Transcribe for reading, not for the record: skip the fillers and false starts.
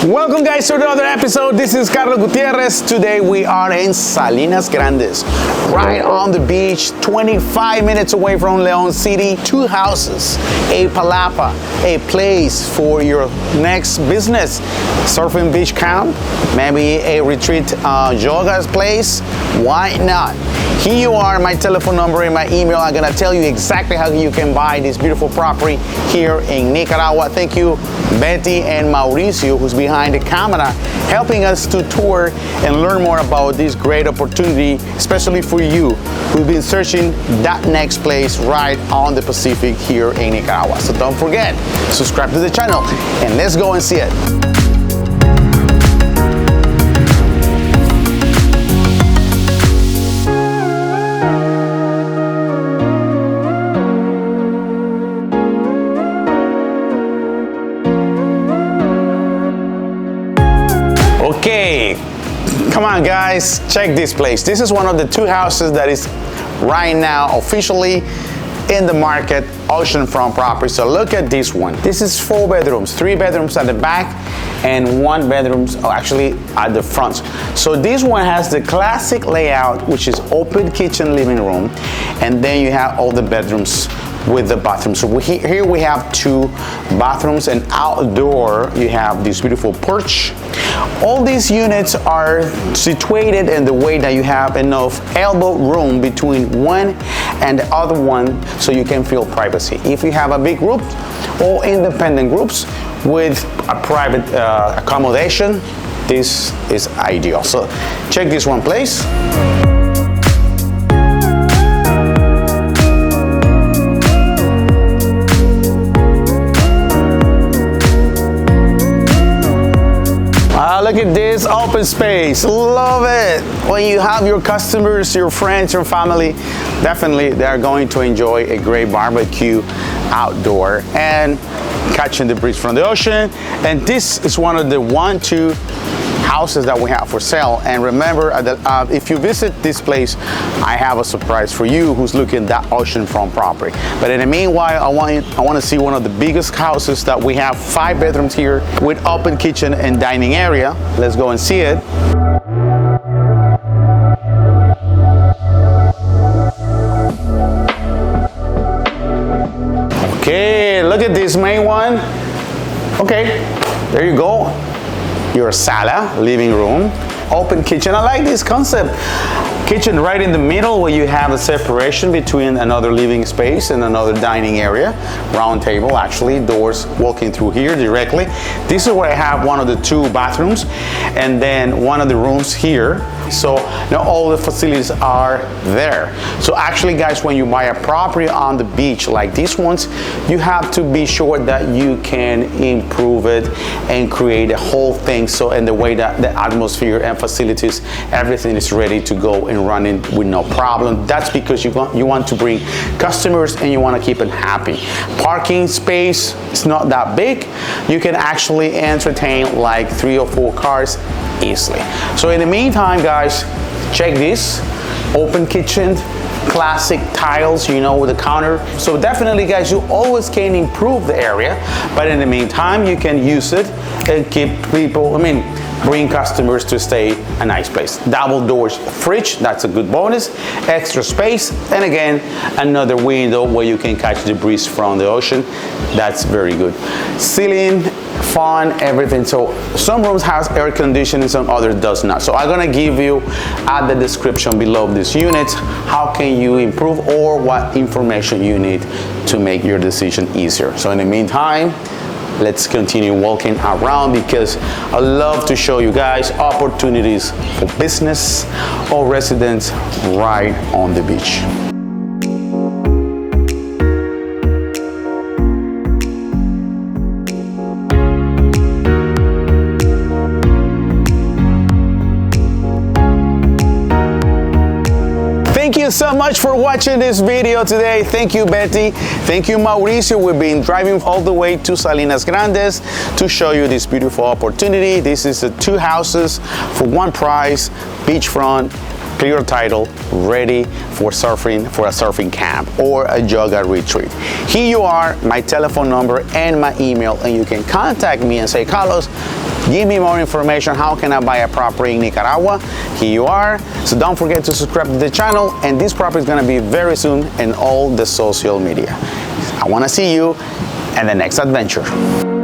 Welcome guys to another episode. This is 𝗙𝗢𝗟𝗟𝗢𝗪. Today we are in Salinas Grandes, right on the beach, 25 minutes away from León City. Two houses, a palapa, a place for your next business, surfing beach camp, maybe a retreat yoga place. Why not? Here you are, my telephone number and my email. I'm gonna tell you exactly how you can buy this beautiful property here in Nicaragua. Thank you, Betty and Mauricio, who's behind the camera, helping us to tour and learn more about this great opportunity, especially for you who've been searching that next place right on the Pacific here in Nicaragua. So don't forget, subscribe to the channel and let's go and see it. Okay, come on guys, check this place. This is one of the two houses that is right now officially in the market, oceanfront property. So look at this one. This is 4 bedrooms, 3 bedrooms at the back and 1 bedroom actually at the front. So this one has the classic layout, which is open kitchen, living room, and then you have all the bedrooms with the bathroom. So here we have 2 bathrooms, and outdoor you have this beautiful porch. All these units are situated in the way that you have enough elbow room between one and the other one, so you can feel privacy. If you have a big group or independent groups with a private accommodation, this is ideal. So check this one place. Look at this open space, love it. When you have your customers, your friends, your family, definitely they're going to enjoy a great barbecue outdoor and catching the breeze from the ocean. And this is one of the 1-2 houses that we have for sale. And remember, if you visit this place, I have a surprise for you who's looking at that oceanfront property. But in the meanwhile, I want to see one of the biggest houses that we have. 5 bedrooms here with open kitchen and dining area. Let's go and see it. Okay, look at this main one. Okay, there you go. Your sala, living room, open kitchen. I like this concept. Kitchen right in the middle where you have a separation between another living space and another dining area. Round table, actually, doors walking through here directly. This is where I have one of the 2 bathrooms and then one of the rooms here. So now all the facilities are there. So actually guys, when you buy a property on the beach like these ones, you have to be sure that you can improve it and create a whole thing. So in the way that the atmosphere and facilities, everything is ready to go and running with no problem. That's because you want to bring customers and you want to keep them happy. Parking space is not that big. You can actually entertain like 3 or 4 cars easily. So in the meantime guys, check this open kitchen, classic tiles, you know, with the counter. So definitely guys, you always can improve the area, but in the meantime you can use it and keep people, bring customers to stay a nice place. Double doors fridge, that's a good bonus. Extra space, and again another window where you can catch the breeze from the ocean. That's very good. Ceiling, fan, everything. So some rooms has air conditioning, some others does not. So I'm gonna give you at the description below this unit how can you improve or what information you need to make your decision easier. So in the meantime, let's continue walking around because I love to show you guys opportunities for business or residents right on the beach. Thank you so much for watching this video today. Thank you, Betty. Thank you, Mauricio. We've been driving all the way to Salinas Grandes to show you this beautiful opportunity. This is the 2 houses for 1 price, beachfront, clear title, ready for surfing, for a surfing camp or a yoga retreat. Here you are, my telephone number and my email, and you can contact me and say, Carlos, Give me more information. How can I buy a property in Nicaragua? Here you are. So don't forget to subscribe to the channel, and this property is going to be very soon in all the social media. I want to see you in the next adventure.